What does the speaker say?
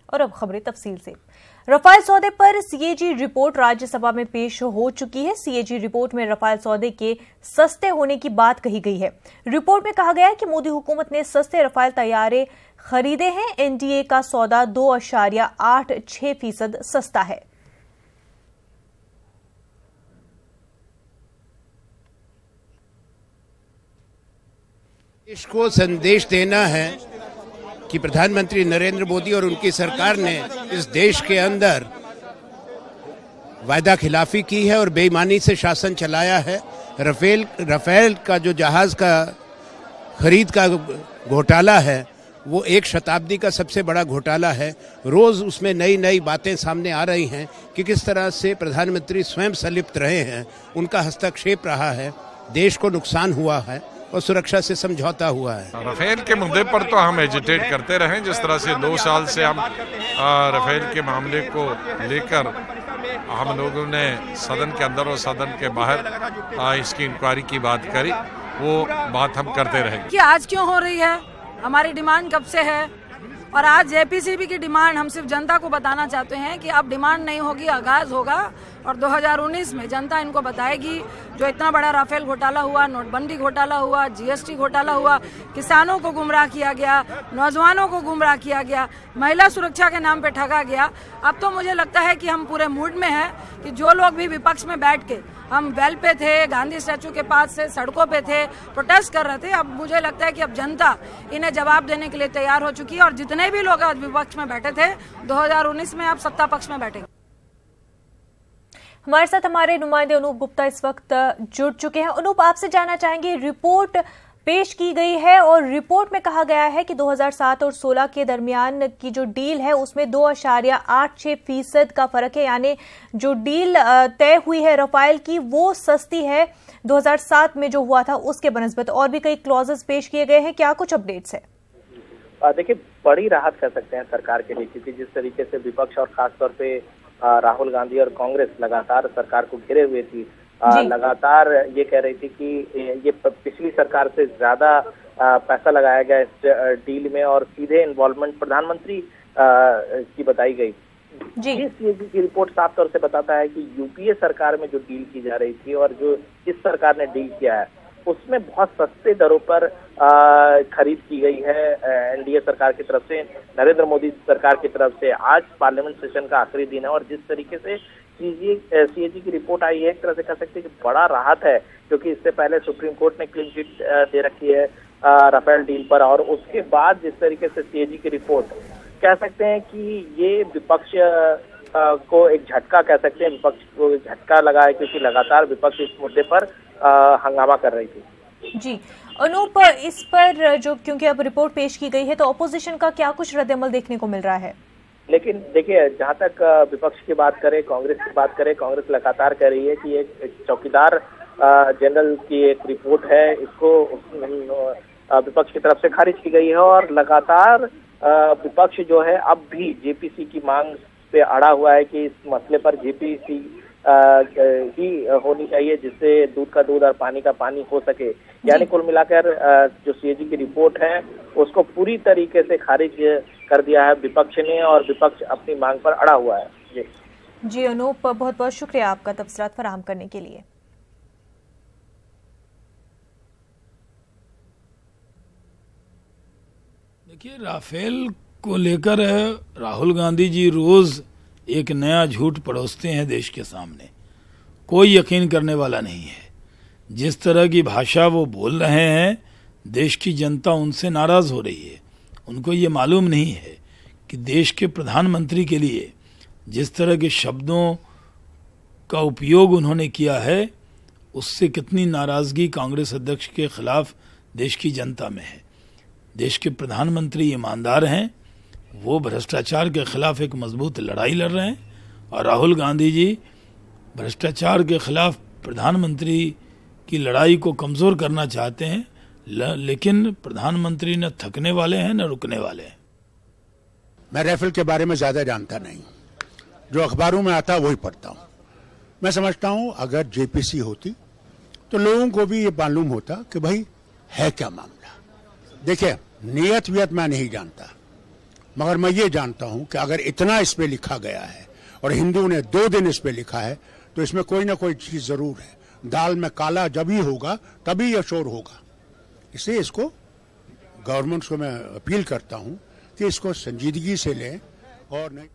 और अब खबरें तफसील से। रफाल सौदे पर सीएजी रिपोर्ट राज्यसभा में पेश हो चुकी है। सीएजी रिपोर्ट में रफाल सौदे के सस्ते होने की बात कही गई है। रिपोर्ट में कहा गया है कि मोदी हुकूमत ने सस्ते रफाल तैयारे खरीदे हैं। एनडीए का सौदा 2.86% सस्ता है। देश को संदेश देना है कि प्रधानमंत्री नरेंद्र मोदी और उनकी सरकार ने इस देश के अंदर वायदा खिलाफी की है और बेईमानी से शासन चलाया है। रफेल का जो जहाज का खरीद का घोटाला है वो एक शताब्दी का सबसे बड़ा घोटाला है। रोज उसमें नई नई बातें सामने आ रही हैं कि किस तरह से प्रधानमंत्री स्वयं संलिप्त रहे हैं, उनका हस्तक्षेप रहा है, देश को नुकसान हुआ है और सुरक्षा से समझौता हुआ है। रफेल के मुद्दे पर तो हम एजिटेट करते रहे, जिस तरह से 2 साल से हम रफेल के मामले को लेकर हम लोगों ने सदन के अंदर और सदन के बाहर इसकी इंक्वायरी की बात करी, वो बात हम करते रहेंगे। कि आज क्यों हो रही है, हमारी डिमांड कब से है, और आज जेपीसीबी की डिमांड हम सिर्फ जनता को बताना चाहते हैं कि अब डिमांड नहीं होगी, आगाज होगा और 2019 में जनता इनको बताएगी। जो इतना बड़ा राफेल घोटाला हुआ, नोटबंदी घोटाला हुआ, जीएसटी घोटाला हुआ, किसानों को गुमराह किया गया, नौजवानों को गुमराह किया गया, महिला सुरक्षा के नाम पे ठगा गया। अब तो मुझे लगता है कि हम पूरे मूड में हैं कि जो लोग भी विपक्ष में बैठ के, हम वेल पे थे, गांधी स्टैचू के पास से सड़कों पे थे, प्रोटेस्ट कर रहे थे, अब मुझे लगता है कि अब जनता इन्हें जवाब देने के लिए तैयार हो चुकी है। और जितने भी लोग आज विपक्ष में बैठे थे 2019 में अब सत्ता पक्ष में बैठेंगे। हमारे साथ हमारे नुमाइंदे अनूप गुप्ता इस वक्त जुड़ चुके हैं। अनूप, आपसे जानना चाहेंगे, रिपोर्ट पेश की गई है और रिपोर्ट में कहा गया है कि 2007 और 16 के दरमियान की जो डील है उसमें 2.86% का फर्क है, यानी जो डील तय हुई है रफाल की वो सस्ती है 2007 में जो हुआ था उसके बनस्बत। और भी कई क्लॉजेस पेश किए गए हैं, क्या कुछ अपडेट्स है? देखिए, बड़ी राहत कह सकते हैं सरकार के लिए, क्योंकि जिस तरीके से विपक्ष और खासतौर पे राहुल गांधी और कांग्रेस लगातार सरकार को घेरे हुए थी, लगातार ये कह रही थी कि ये पिछली सरकार से ज्यादा पैसा लगाया गया इस डील में और सीधे इन्वॉल्वमेंट प्रधानमंत्री की बताई गई। सीएजी की रिपोर्ट साफ तौर से बताता है कि यूपीए सरकार में जो डील की जा रही थी और जो इस सरकार ने डील किया है उसमें बहुत सस्ते दरों पर खरीद की गई है एनडीए सरकार की तरफ से, नरेंद्र मोदी सरकार की तरफ से। आज पार्लियामेंट सेशन का आखिरी दिन है और जिस तरीके से सीएजी की रिपोर्ट आई है, एक तरह से कह सकते हैं कि बड़ा राहत है, क्योंकि इससे पहले सुप्रीम कोर्ट ने क्लीन चिट दे रखी है राफेल डील पर, और उसके बाद जिस तरीके से सीएजी की रिपोर्ट, कह सकते हैं कि ये विपक्ष को एक झटका, कह सकते हैं विपक्ष को झटका लगा है, क्योंकि लगातार विपक्ष इस मुद्दे पर हंगामा कर रही थी। जी अनूप, इस पर जो क्योंकि अब रिपोर्ट पेश की गई है तो ऑपोजिशन का क्या कुछ रद्द-ए-अमल देखने को मिल रहा है? लेकिन देखिए, जहां तक विपक्ष की बात करें, कांग्रेस की बात करें, कांग्रेस लगातार कह रही है कि एक चौकीदार जनरल की एक रिपोर्ट है, इसको विपक्ष की तरफ से खारिज की गई है और लगातार विपक्ष जो है अब भी जेपीसी की मांग पे अड़ा हुआ है कि इस मसले पर जेपीसी ही होनी चाहिए, जिससे दूध का दूध और पानी का पानी हो सके। यानी कुल मिलाकर जो सीएजी की रिपोर्ट है उसको पूरी तरीके से खारिज कर दिया है विपक्ष ने और विपक्ष अपनी मांग पर अड़ा हुआ है। जी अनूप, बहुत बहुत शुक्रिया आपका तफसीलात फराहम करने के लिए। देखिए, राफेल को लेकर राहुल गांधी जी रोज एक नया झूठ परोसते हैं देश के सामने, कोई यकीन करने वाला नहीं है। जिस तरह की भाषा वो बोल रहे हैं, देश की जनता उनसे नाराज हो रही है। उनको ये मालूम नहीं है कि देश के प्रधानमंत्री के लिए जिस तरह के शब्दों का उपयोग उन्होंने किया है, उससे कितनी नाराजगी कांग्रेस अध्यक्ष के खिलाफ देश की जनता में है। देश के प्रधानमंत्री ईमानदार हैं, वो भ्रष्टाचार के खिलाफ एक मजबूत लड़ाई लड़ रहे हैं और राहुल गांधी जी भ्रष्टाचार के खिलाफ प्रधानमंत्री की लड़ाई को कमजोर करना चाहते हैं, लेकिन प्रधानमंत्री न थकने वाले हैं न रुकने वाले हैं। मैं राफेल के बारे में ज्यादा जानता नहीं, जो अखबारों में आता वही पढ़ता हूँ। मैं समझता हूँ अगर जेपीसी होती तो लोगों को भी ये मालूम होता कि भाई है क्या मामला। देखिए, नियत वियत मैं नहीं जानता, मगर मैं ये जानता हूं कि अगर इतना इस पे लिखा गया है और हिंदू ने 2 दिन इस पे लिखा है तो इसमें कोई ना कोई चीज जरूर है। दाल में काला जब ही होगा तभी यह शोर होगा। इसलिए इसको गवर्नमेंट को मैं अपील करता हूं कि इसको संजीदगी से लें और नहीं